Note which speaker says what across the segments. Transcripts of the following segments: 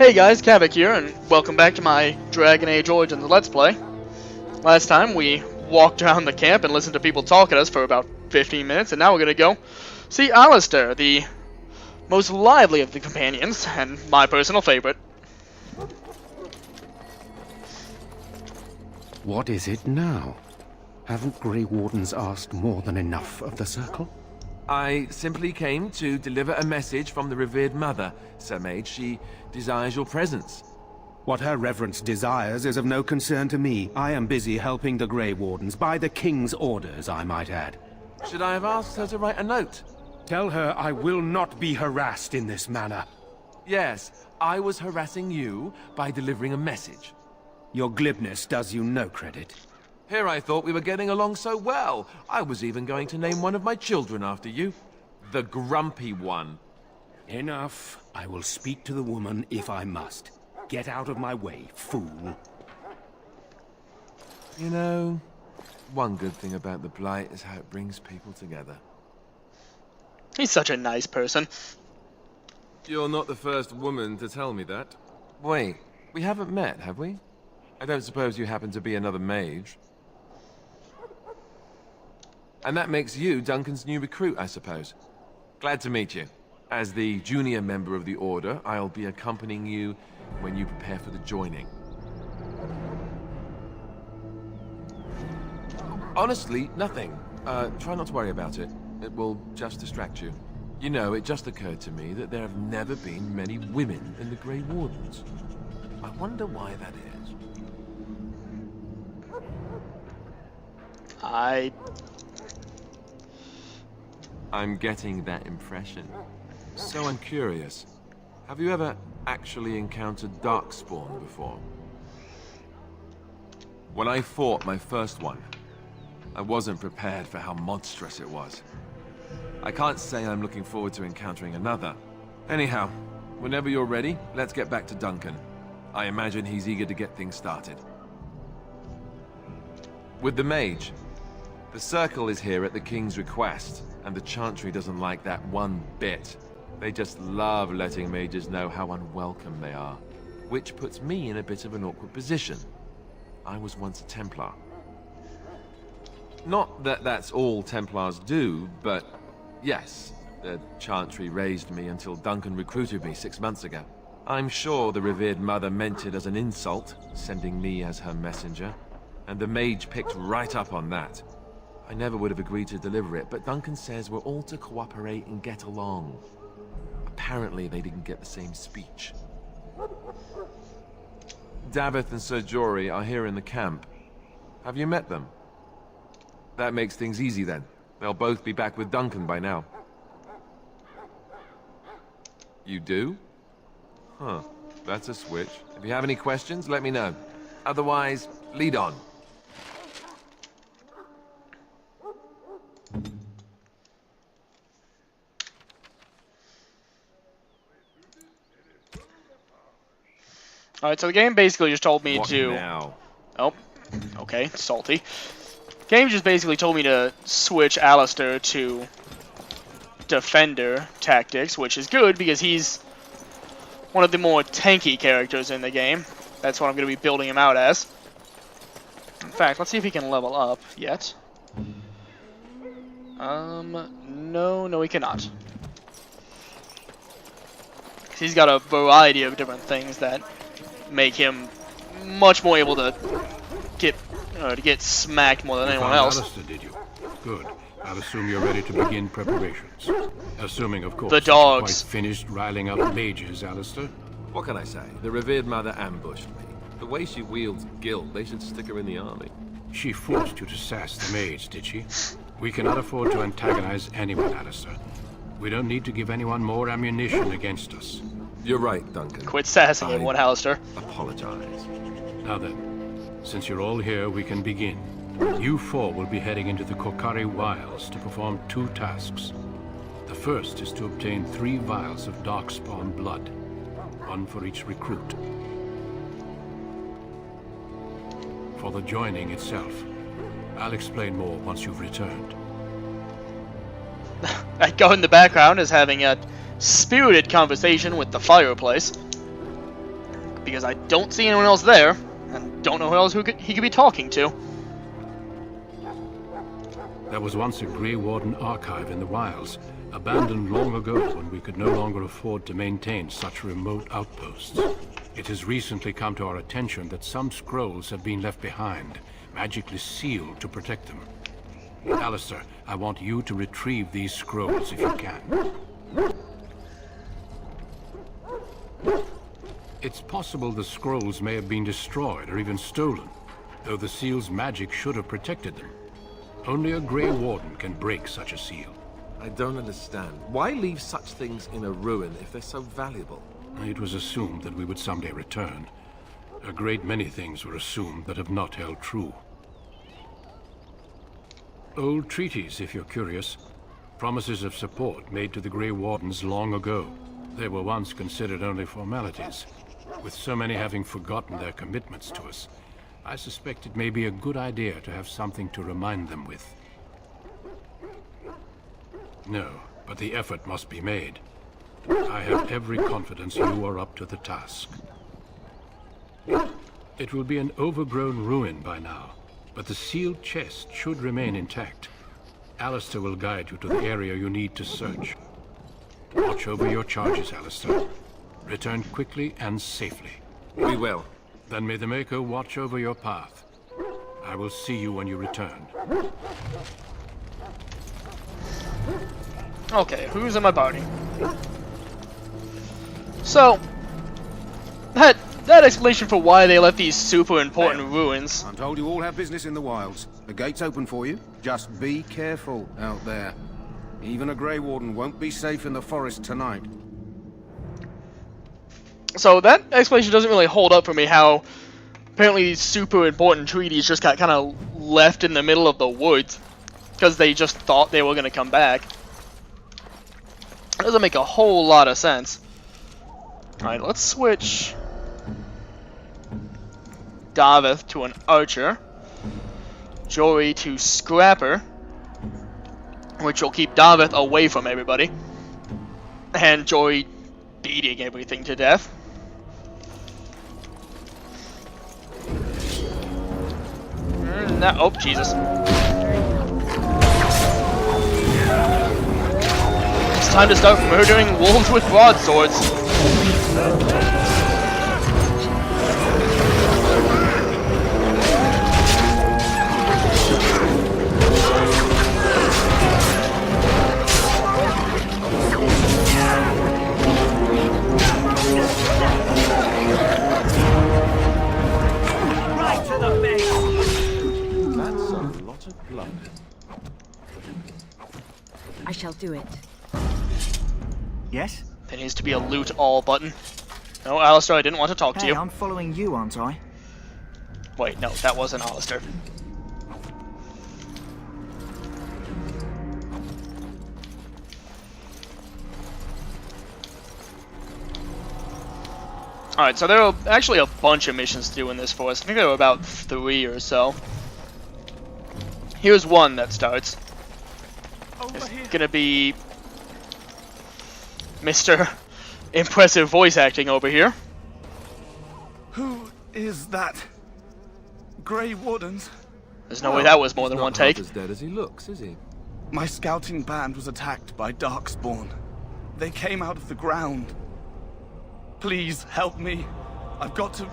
Speaker 1: Hey guys, Kavik here, and welcome back to my Dragon Age Origins Let's Play. Last time we walked around the camp and listened to people talk at us for about 15 minutes, and now we're gonna go see Alistair, the most lively of the companions, and my personal favorite.
Speaker 2: What is it now? Haven't Grey Wardens asked more than enough of the Circle?
Speaker 3: I simply came to deliver a message from the revered mother, Sir Mage. She desires your presence.
Speaker 2: What her reverence desires is of no concern to me. I am busy helping the Grey Wardens, by the King's orders, I might add.
Speaker 3: Should I have asked her to write a note?
Speaker 2: Tell her I will not be harassed in this manner.
Speaker 3: Yes, I was harassing you by delivering a message.
Speaker 2: Your glibness does you no credit.
Speaker 3: Here I thought we were getting along so well. I was even going to name one of my children after you. The Grumpy One.
Speaker 2: Enough. I will speak to the woman if I must. Get out of my way, fool.
Speaker 3: You know, one good thing about the Blight is how it brings people together.
Speaker 1: He's such a nice person.
Speaker 3: You're not the first woman to tell me that. Wait, we haven't met, have we? I don't suppose you happen to be another mage. And that makes you Duncan's new recruit, I suppose. Glad to meet you. As the junior member of the Order, I'll be accompanying you when you prepare for the joining. Honestly, nothing. Try not to worry about it. It will just distract you. You know, it just occurred to me that there have never been many women in the Grey Wardens. I wonder why that is. I'm getting that impression. So I'm curious. Have you ever actually encountered Darkspawn before? When I fought my first one, I wasn't prepared for how monstrous it was. I can't say I'm looking forward to encountering another. Anyhow, whenever you're ready, let's get back to Duncan. I imagine he's eager to get things started. With the mage, the Circle is here at the King's request, and the Chantry doesn't like that one bit. They just love letting mages know how unwelcome they are, which puts me in a bit of an awkward position. I was once a Templar. Not that that's all Templars do, but yes, the Chantry raised me until Duncan recruited me 6 months ago. I'm sure the revered mother meant it as an insult, sending me as her messenger, and the mage picked right up on that. I never would have agreed to deliver it, but Duncan says we're all to cooperate and get along. Apparently they didn't get the same speech. Daveth and Sir Jory are here in the camp. Have you met them? That makes things easy then. They'll both be back with Duncan by now. You do? Huh, that's a switch. If you have any questions, let me know. Otherwise, lead on.
Speaker 1: Alright, so the game basically just told me
Speaker 3: What
Speaker 1: to...
Speaker 3: now?
Speaker 1: Oh, okay, salty. Game just basically told me to switch Alistair to Defender tactics, which is good because he's one of the more tanky characters in the game. That's what I'm going to be building him out as. In fact, let's see if he can level up yet. No, he cannot. He's got a variety of different things that make him much more able to get smacked more than anyone else.
Speaker 4: Alistair, did you? Good. I'll assume you're ready to begin preparations. Assuming, of course,
Speaker 1: The
Speaker 4: that you're
Speaker 1: dogs.
Speaker 4: quite finished riling up mages, Alistair.
Speaker 3: What can I say? The revered mother ambushed me. The way she wields guilt, they should stick her in the army.
Speaker 4: She forced you to sass the mage, did she? We cannot afford to antagonize anyone, Alistair. We don't need to give anyone more ammunition against us.
Speaker 3: You're right, Duncan.
Speaker 1: Quit sassing everyone, Alistair.
Speaker 3: Apologize.
Speaker 4: Now then, since you're all here, we can begin. You four will be heading into the Korcari Wilds to perform 2 tasks. The first is to obtain 3 vials of Darkspawn blood, 1 for each recruit. For the joining itself, I'll explain more once you've returned.
Speaker 1: Echo in the background is having a spirited conversation with the fireplace. because I don't see anyone else there, and don't know who else he could be talking to.
Speaker 4: There was once a Grey Warden archive in the wilds, abandoned long ago when we could no longer afford to maintain such remote outposts. It has recently come to our attention that some scrolls have been left behind, magically sealed to protect them. Alistair, I want you to retrieve these scrolls if you can. It's possible the scrolls may have been destroyed or even stolen, though the seal's magic should have protected them. Only a Grey Warden can break such a seal.
Speaker 3: I don't understand. Why leave such things in a ruin if they're so valuable?
Speaker 4: It was assumed that we would someday return. A great many things were assumed that have not held true. Old treaties, if you're curious. Promises of support made to the Grey Wardens long ago. They were once considered only formalities. With so many having forgotten their commitments to us, I suspect it may be a good idea to have something to remind them with. No, but the effort must be made. I have every confidence you are up to the task. It will be an overgrown ruin by now, but the sealed chest should remain intact. Alistair will guide you to the area you need to search. Watch over your charges, Alistair. Return quickly and safely.
Speaker 3: We will.
Speaker 4: Then may the Maker watch over your path. I will see you when you return.
Speaker 1: Okay, who's in my party? So, that explanation for why they left these super important ruins.
Speaker 2: I'm told you all have business in the wilds. The gate's open for you. Just be careful out there. Even a Grey Warden won't be safe in the forest tonight.
Speaker 1: So that explanation doesn't really hold up for me, how apparently these super important treaties just got kind of left in the middle of the woods because they just thought they were going to come back. It doesn't make a whole lot of sense. Alright, let's switch Daveth to an archer, Jory to scrapper, which will keep Daveth away from everybody, and Jory beating everything to death. Oh, Jesus. It's time to start murdering wolves with broadswords.
Speaker 5: Right to the base!
Speaker 3: That's a lot of blood.
Speaker 6: I shall do it.
Speaker 5: Yes?
Speaker 1: There needs to be a loot all button. No, Alistair, I didn't want to talk to
Speaker 5: Hey,
Speaker 1: you.
Speaker 5: I'm following you, aren't I?
Speaker 1: Wait, no, that wasn't Alistair. Alright, so there are actually a bunch of missions to do in this forest. I think there were about 3 or so. Here's one that starts. It's gonna be Mr. Impressive voice acting over here.
Speaker 7: Who is that? Grey Wardens?
Speaker 1: There's no way that was more than
Speaker 3: He's
Speaker 1: one
Speaker 3: not
Speaker 1: take.
Speaker 3: half as dead as he looks, is he?
Speaker 7: My scouting band was attacked by Darkspawn. They came out of the ground. Please help me. I've got to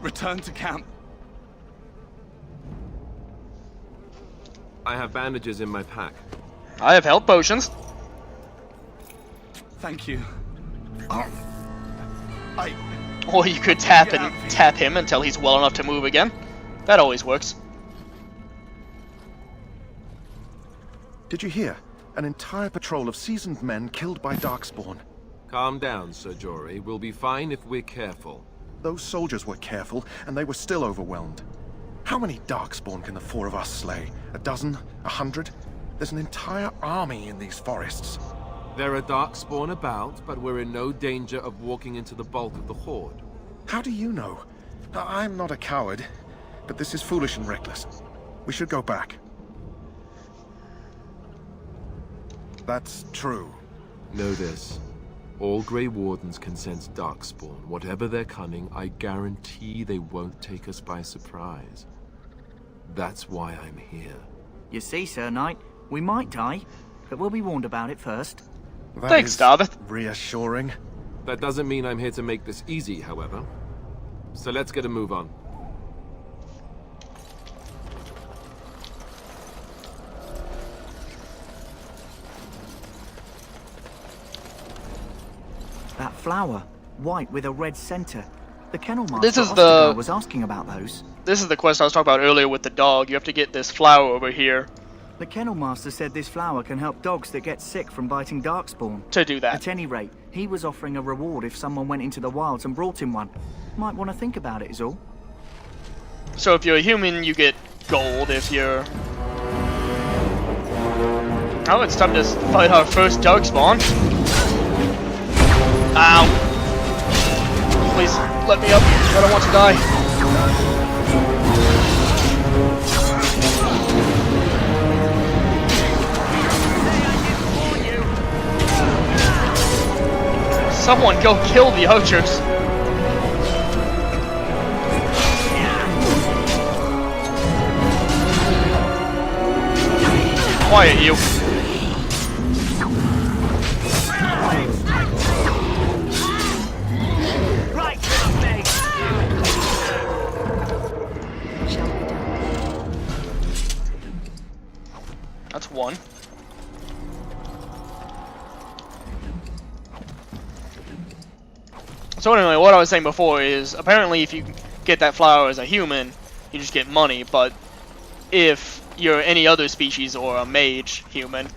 Speaker 7: return to camp.
Speaker 3: I have bandages in my pack.
Speaker 1: I have health potions.
Speaker 7: Thank you. I...
Speaker 1: Or you could tap him until he's well enough to move again. That always works.
Speaker 8: Did you hear? An entire patrol of seasoned men killed by Darkspawn.
Speaker 3: Calm down, Sir Jory. We'll be fine if we're careful.
Speaker 8: Those soldiers were careful, and they were still overwhelmed. How many Darkspawn can the 4 of us slay? A dozen? 100? There's an entire army in these forests.
Speaker 3: There are Darkspawn about, but we're in no danger of walking into the bulk of the Horde.
Speaker 8: How do you know? I'm not a coward, but this is foolish and reckless. We should go back. That's true.
Speaker 3: Know this. All Grey Wardens can sense Darkspawn. Whatever their cunning, I guarantee they won't take us by surprise. That's why I'm here.
Speaker 5: You see, Sir Knight, we might die, but we'll be warned about it first.
Speaker 8: That
Speaker 1: Thanks,
Speaker 8: is
Speaker 1: Darth.
Speaker 8: reassuring.
Speaker 3: That doesn't mean I'm here to make this easy, however. So let's get a move on.
Speaker 5: That flower, white with a red center. The kennel master
Speaker 1: This is
Speaker 5: Ostergar was asking about those.
Speaker 1: This is the quest I was talking about earlier with the dog. You have to get this flower over here
Speaker 5: The kennel master said this flower can help dogs that get sick from biting Darkspawn.
Speaker 1: to do that.
Speaker 5: At any rate, he was offering a reward if someone went into the wilds and brought him one. Might want to think about it is all.
Speaker 1: So if you're a human, you get gold. If you're... Oh, it's time to fight our first Darkspawn. Ow. Please, let me up. I don't want to die. Someone go kill the archers. Quiet, you.
Speaker 6: Shall be done.
Speaker 1: That's one. So anyway, what I was saying before is, apparently if you get that flower as a human, you just get money, but if you're any other species or a mage human,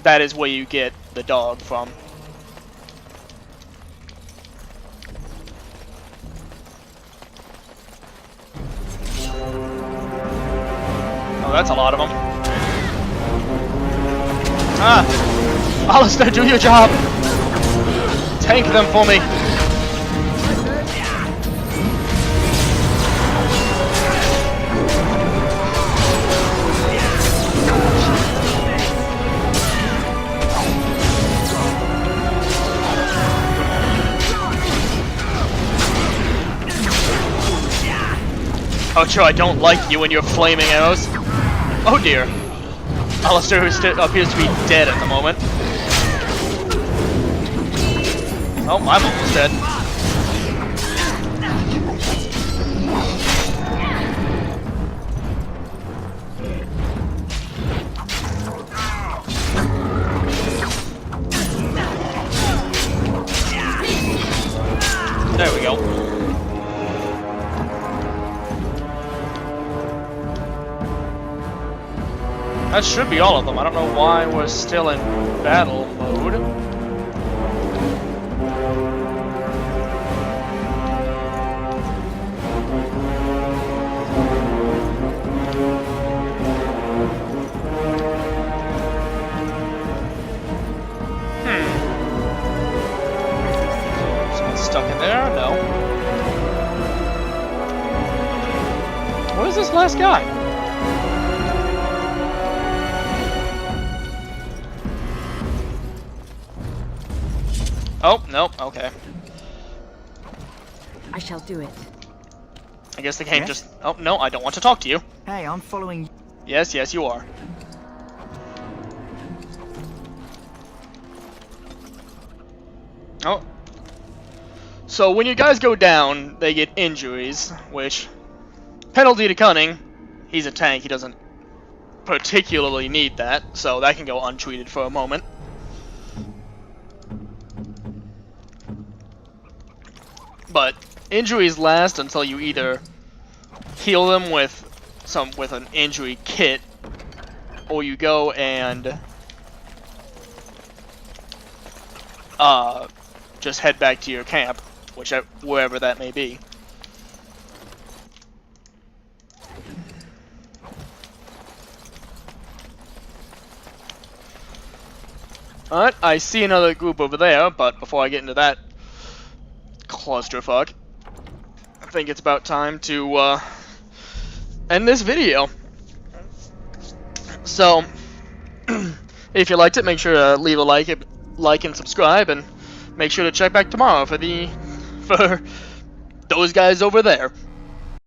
Speaker 1: that is where you get the dog from. Oh, that's a lot of them. Ah! Alistair, do your job! Tank them for me! Ocho, I don't like you and your flaming arrows. Oh dear. Alistair appears to be dead at the moment. Oh, I'm almost dead. There we go. That should be all of them. I don't know why we're still in battle mode. Someone's stuck in there? No. Where's this last guy? Oh, no, okay.
Speaker 6: I shall do it.
Speaker 1: I guess the game
Speaker 5: Yes?
Speaker 1: just... Oh, no, I don't want to talk to you.
Speaker 5: Hey, I'm following you.
Speaker 1: Yes, yes, you are. Oh. So when you guys go down, they get injuries, which... Penalty to cunning. He's a tank, he doesn't particularly need that, so that can go untreated for a moment. But injuries last until you either heal them with an injury kit, or you go and just head back to your camp, wherever that may be. Alright, I see another group over there, but before I get into that clusterfuck, I think it's about time to end this video. So, if you liked it, make sure to leave a like and subscribe, and make sure to check back tomorrow for those guys over there.